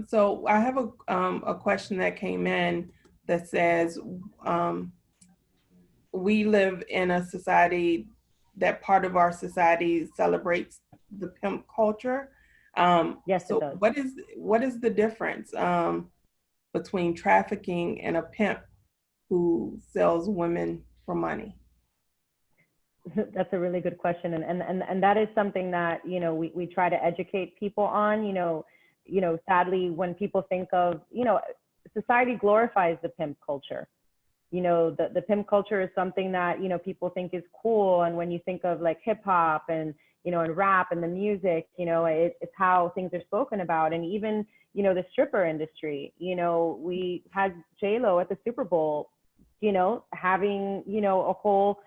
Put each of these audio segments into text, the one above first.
So I have a question that came in that says, um, we live in a society that part of our society celebrates the pimp culture. Yes, it So does. what is the difference between trafficking and a pimp who sells women for money? That's a really good question. And that is something that, we try to educate people on, sadly, when people think of, society glorifies the pimp culture. The pimp culture is something that, people think is cool. And when you think of like hip hop and rap and the music, it's how things are spoken about. And even, the stripper industry, we had J-Lo at the Super Bowl, having, a whole,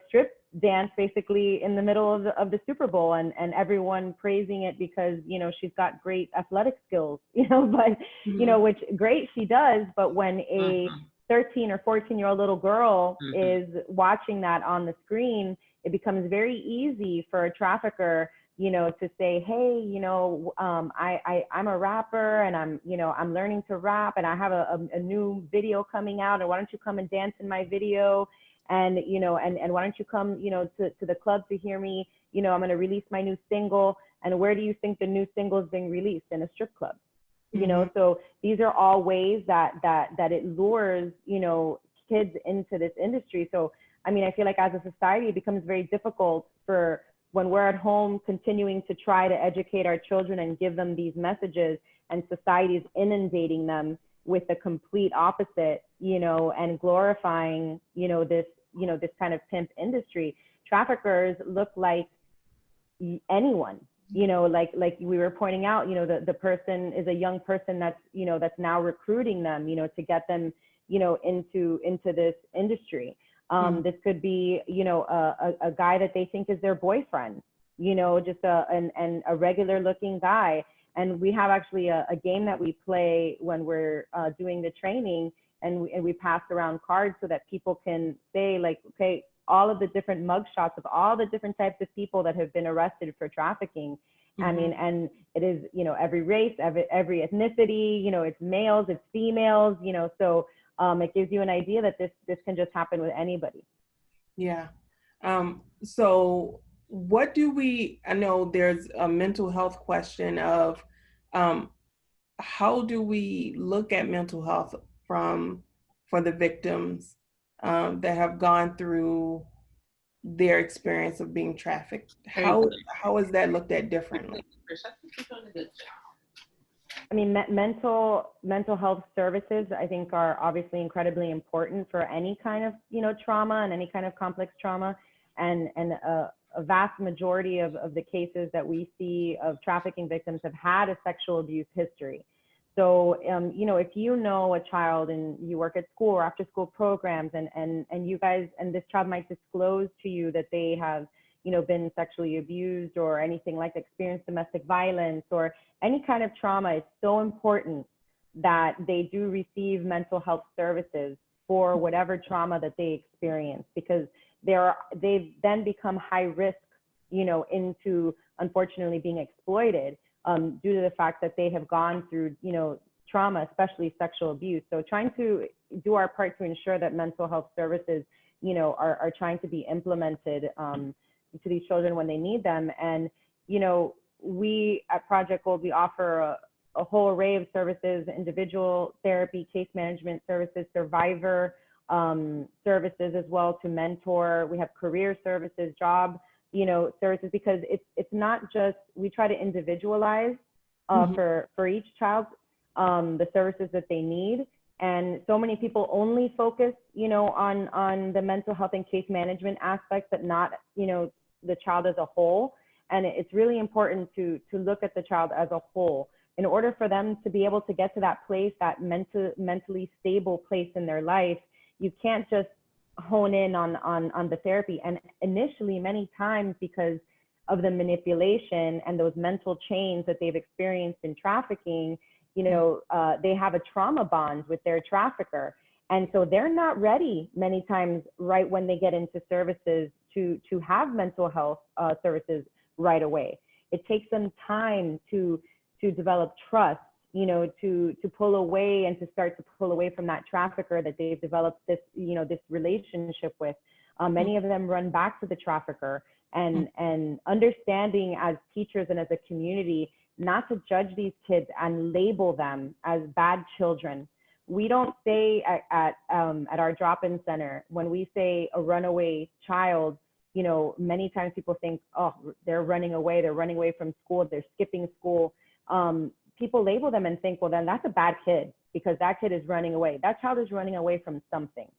strip dance basically in the middle of the Super Bowl, and everyone praising it because, she's got great athletic skills, but, Mhm. which great she does. But when a Mhm. 13 or 14-year-old little girl Mhm. is watching that on the screen, it becomes very easy for a trafficker, to say, hey, I'm a rapper and I'm learning to rap and I have a new video coming out, and why don't you come and dance in my video? And, and why don't you come, to the club to hear me? I'm going to release my new single. And where do you think the new single is being released? In a strip club. Mhm. So these are all ways that it lures, kids into this industry. So I mean, I feel like as a society it becomes very difficult for when we're at home continuing to try to educate our children and give them these messages, and society is inundating them with the complete opposite, and glorifying, this kind of pimp industry. Traffickers look like anyone, like we were pointing out, the person is a young person that's now recruiting them, to get them, into this industry. Mhm. This could be, a guy that they think is their boyfriend, just a regular looking guy. And we have actually a game that we play when we're doing the training, and we pass around cards so that people can say, like, okay, all of the different mugshots of all the different types of people that have been arrested for trafficking. I mean, Mhm. and it is, every race, every ethnicity, it's males, it's females, so it gives you an idea that this can just happen with anybody. Yeah. So what do I know there's a mental health question of um, how do we look at mental health from for the victims that have gone through their experience of being trafficked? Very good. How is that looked at differently? I think you're doing a good job. I mean, mental health services, I think, are obviously incredibly important for any kind of, trauma and any kind of complex trauma. And a vast majority of the cases that we see of trafficking victims have had a sexual abuse history. So, if you know a child and you work at school or after school programs, and you guys, and this child might disclose to you that they have, been sexually abused or anything, like experienced domestic violence or any kind of trauma, it's so important that they do receive mental health services for whatever trauma that they experience, because they've then become high risk, into unfortunately being exploited, due to the fact that they have gone through, trauma, especially sexual abuse. So trying to do our part to ensure that mental health services, are trying to be implemented, to these children when they need them. And, we at Project Gold, we offer a whole array of services: individual therapy, case management services, survivor services as well, to mentor. We have career services, job, services, because it's not just, we try to individualize Mhm. for each child, the services that they need. And so many people only focus, on the mental health and case management aspects, but not, the child as a whole. And it's really important to look at the child as a whole in order for them to be able to get to that place, that mentally stable place in their life. You can't just hone in on the therapy. And initially, many times, because of the manipulation and those mental chains that they've experienced in trafficking, they have a trauma bond with their trafficker. And so they're not ready many times right when they get into services to have mental health services right away. It takes them time to develop trust, you know, to pull away and to start to pull away from that trafficker that they've developed this, you know, this relationship with. Many of them run back to the trafficker, and understanding as teachers and as a community not to judge these kids and label them as bad children. We don't say at our drop-in center, when we say a runaway child, you know, many times people think, oh, they're running away from school, they're skipping school. People label them and think, well, then that's a bad kid because that kid is running away. That child is running away from something.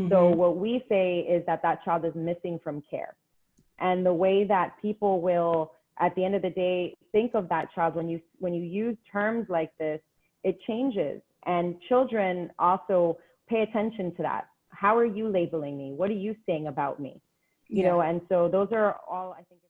So what we say is that that child is missing from care. And the way that people will, at the end of the day, think of that child, when you use terms like this, it changes. And children also pay attention to that. How are you labeling me? What are you saying about me? You know, and so those are all, I think.